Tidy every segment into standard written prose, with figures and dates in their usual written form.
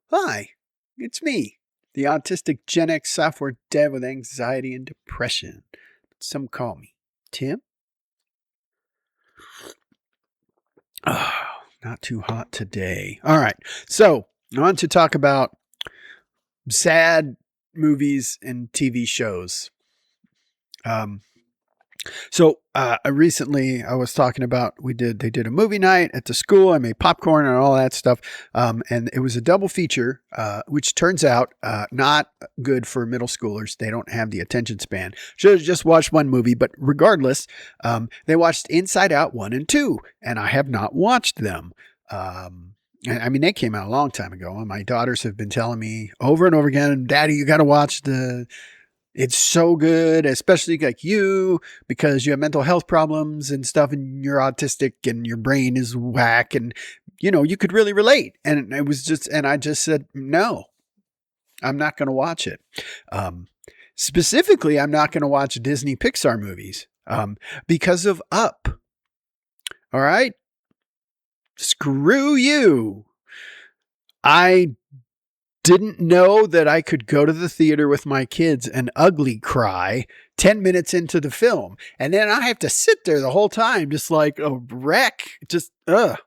Hi, it's me, the autistic Gen X software dev with anxiety and depression. Some call me Tim. Oh, not too hot today. All right, so I want to talk about sad movies and TV shows. Um, recently I was talking about they did a movie night at the school. I made popcorn and all that stuff. And it was a double feature, which turns out not good for middle schoolers. They don't have the attention span. Should have just watched one movie, but regardless, they watched Inside Out 1 and 2, and I have not watched them. I mean, they came out a long time ago, and my daughters have been telling me over and over again, Daddy, you got to watch it's so good, especially like you, because you have mental health problems and stuff, and you're autistic and your brain is whack, and you could really relate. And I just said, no, I'm not going to watch it. Specifically, I'm not going to watch Disney Pixar movies because of Up. All right. Screw you. I didn't know that I could go to the theater with my kids and ugly cry 10 minutes into the film. And then I have to sit there the whole time, just like a wreck.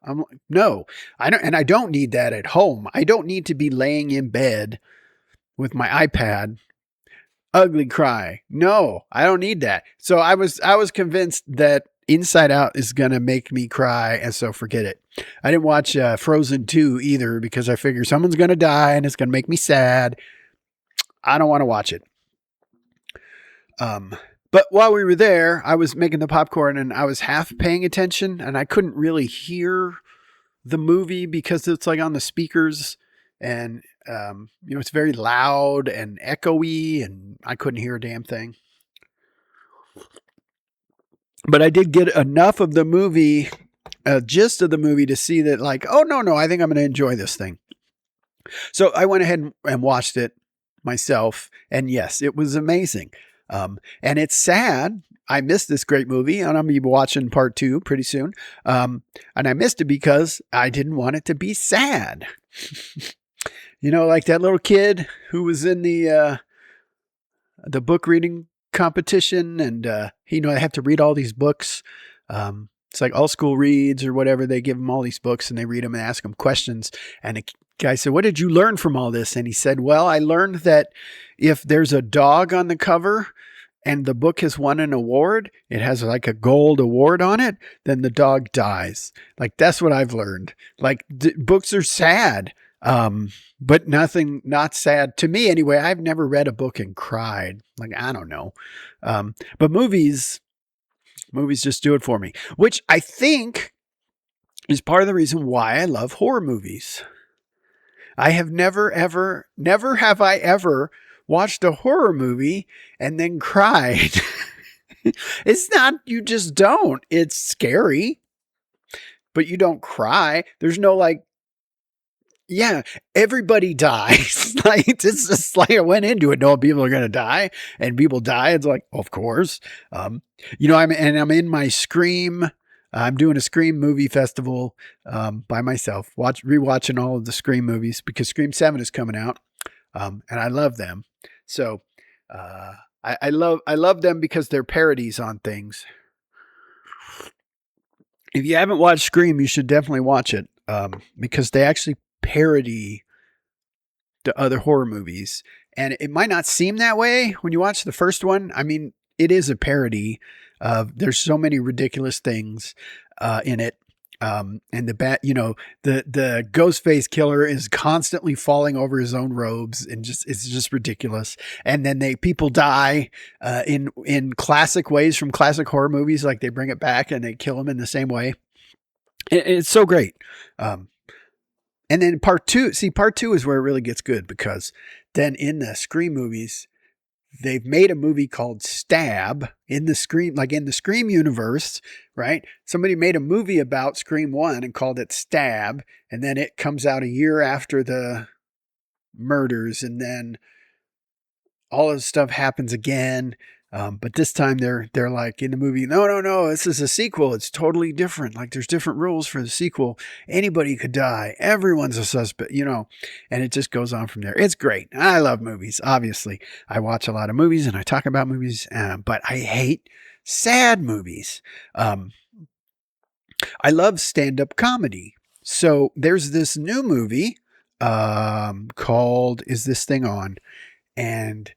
I'm like, no, I don't need that at home. I don't need to be laying in bed with my iPad, ugly cry. No, I don't need that. So I was convinced that Inside Out is going to make me cry, and so forget it. I didn't watch Frozen 2 either because I figure someone's going to die and it's going to make me sad. I don't want to watch it. But while we were there, I was making the popcorn and I was half paying attention and I couldn't really hear the movie because it's like on the speakers and, it's very loud and echoey and I couldn't hear a damn thing. But I did get enough of the movie, gist of the movie to see that like, oh, no, I think I'm going to enjoy this thing. So I went ahead and watched it myself. And yes, it was amazing. And it's sad. I missed this great movie and I'm going to be watching part 2 pretty soon. And I missed it because I didn't want it to be sad. Like that little kid who was in the book reading competition and they have to read all these books. It's like All School Reads or whatever. They give them all these books and they read them and ask them questions. And the guy said, what did you learn from all this? And he said, well, I learned that if there's a dog on the cover and the book has won an award, it has like a gold award on it, then the dog dies. Like, that's what I've learned. Like, books are sad. But not sad to me anyway. I've never read a book and cried. Like, I don't know. But movies just do it for me, which I think is part of the reason why I love horror movies. I have never have I ever watched a horror movie and then cried. It's not, you just don't. It's scary, but you don't cry. There's no like, yeah, everybody dies. Like, it's just like I went into it knowing people are going to die and people die. It's like, of course. I'm in my Scream. I'm doing a Scream movie festival by myself, rewatching all of the Scream movies because Scream 7 is coming out. And I love them. So I love them because they're parodies on things. If you haven't watched Scream, you should definitely watch it because they actually parody the other horror movies. And it might not seem that way when you watch the first one. I mean, it is a parody of, there's so many ridiculous things in it. And the Ghostface killer is constantly falling over his own robes and it's just ridiculous. And then people die in classic ways from classic horror movies. Like, they bring it back and they kill them in the same way. It's so great. And then part 2 is where it really gets good because then in the Scream movies, they've made a movie called Stab in the Scream universe, right? Somebody made a movie about Scream 1 and called it Stab. And then it comes out a year after the murders. And then all this stuff happens again. But this time they're like in the movie, no, this is a sequel. It's totally different. Like there's different rules for the sequel. Anybody could die. Everyone's a suspect, and it just goes on from there. It's great. I love movies. Obviously, I watch a lot of movies and I talk about movies, but I hate sad movies. I love stand-up comedy. So there's this new movie called Is This Thing On? And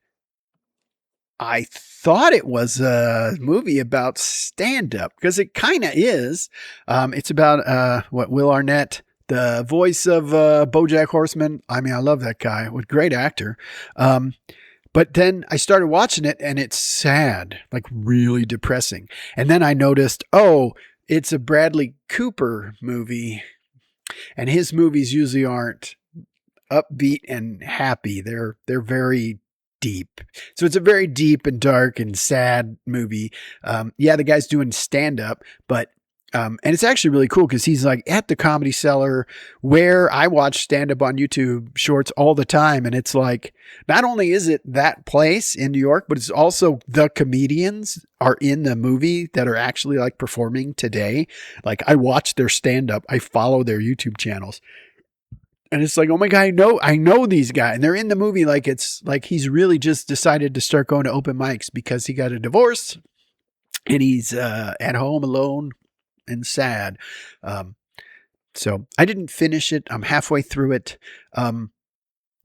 I thought it was a movie about stand-up because it kind of is. It's about Will Arnett, the voice of BoJack Horseman. I mean, I love that guy. What a great actor. But then I started watching it and it's sad, like really depressing. And then I noticed, it's a Bradley Cooper movie, and his movies usually aren't upbeat and happy. They're very deep. So it's a very deep and dark and sad movie. The guy's doing stand up, but and it's actually really cool because he's like at the Comedy Cellar, where I watch stand up on YouTube shorts all the time. And it's like, not only is it that place in New York, but it's also the comedians are in the movie that are actually like performing today. Like I watch their stand up. I follow their YouTube channels. And it's like, oh my God, I know these guys. And they're in the movie like it's like he's really just decided to start going to open mics because he got a divorce and he's at home alone and sad. So I didn't finish it. I'm halfway through it.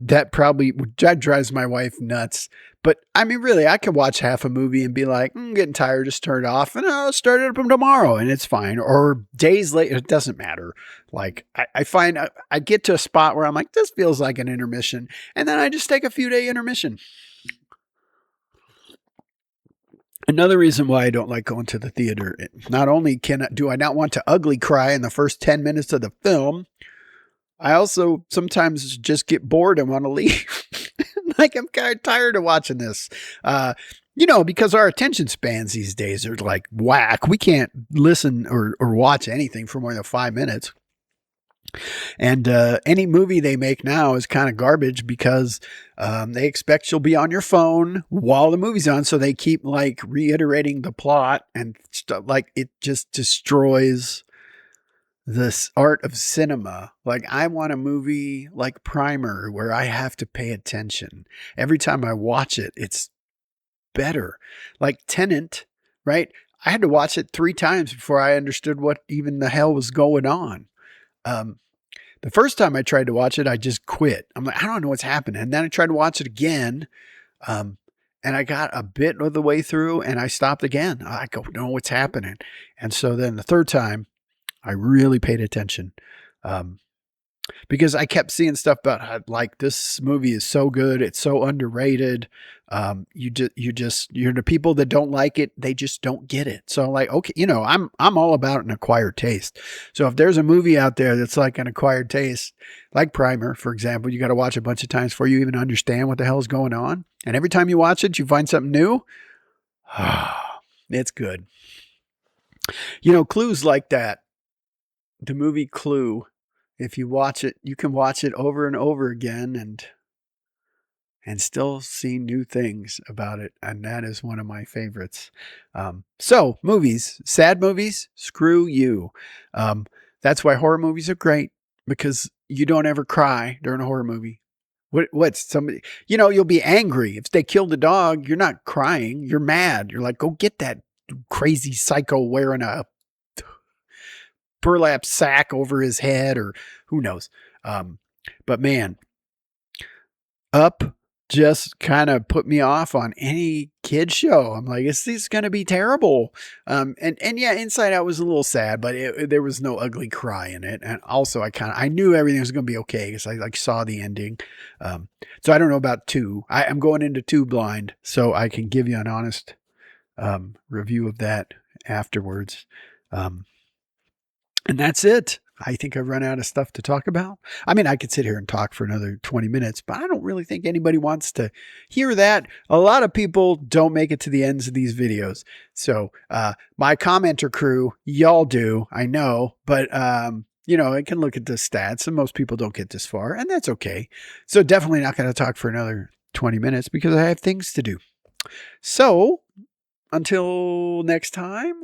That drives my wife nuts. But I mean, really, I can watch half a movie and be like, I'm getting tired, just turn it off, and I'll start it up tomorrow, and it's fine. Or days later, it doesn't matter. Like I find I get to a spot where I'm like, this feels like an intermission, and then I just take a few day intermission. Another reason why I don't like going to the theater, not only do I not want to ugly cry in the first 10 minutes of the film, I also sometimes just get bored and want to leave. Like I'm kind of tired of watching this. Because our attention spans these days are like whack. We can't listen or watch anything for more than 5 minutes. And any movie they make now is kind of garbage because they expect you'll be on your phone while the movie's on. So they keep like reiterating the plot and stuff. Like it just destroys this art of cinema. Like I want a movie like Primer where I have to pay attention. Every time I watch it, it's better. Like Tenet, right? I had to watch it 3 times before I understood what even the hell was going on. The first time I tried to watch it, I just quit. I'm like, I don't know what's happening. And then I tried to watch it again. And I got a bit of the way through and I stopped again. I don't know what's happening. And so then the third time I really paid attention. Because I kept seeing stuff about how, like, this movie is so good. It's so underrated. You're the people that don't like it. They just don't get it. So like, okay, I'm all about an acquired taste. So if there's a movie out there that's like an acquired taste, like Primer, for example, you got to watch a bunch of times before you even understand what the hell is going on. And every time you watch it, you find something new. It's good. Clue's like that. The movie Clue. If you watch it, you can watch it over and over again and still see new things about it. And that is one of my favorites. So movies, sad movies, screw you. That's why horror movies are great, because you don't ever cry during a horror movie. What's somebody, you'll be angry. If they killed a dog, you're not crying. You're mad. You're like, go get that crazy psycho wearing a burlap sack over his head, or who knows. But man, Up just kind of put me off on any kid show. I'm like, is this going to be terrible? And yeah, Inside Out was a little sad, but there was no ugly cry in it. And also I knew everything was going to be okay because I like saw the ending. So I don't know about 2. I'm going into 2 blind, so I can give you an honest review of that afterwards. And that's it. I think I've run out of stuff to talk about. I mean, I could sit here and talk for another 20 minutes, but I don't really think anybody wants to hear that. A lot of people don't make it to the ends of these videos. So my commenter crew, y'all do, I know, but I can look at the stats and most people don't get this far, and that's okay. So definitely not going to talk for another 20 minutes because I have things to do. So, until next time,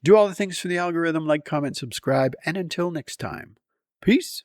do all the things for the algorithm, like, comment, subscribe, and until next time, peace.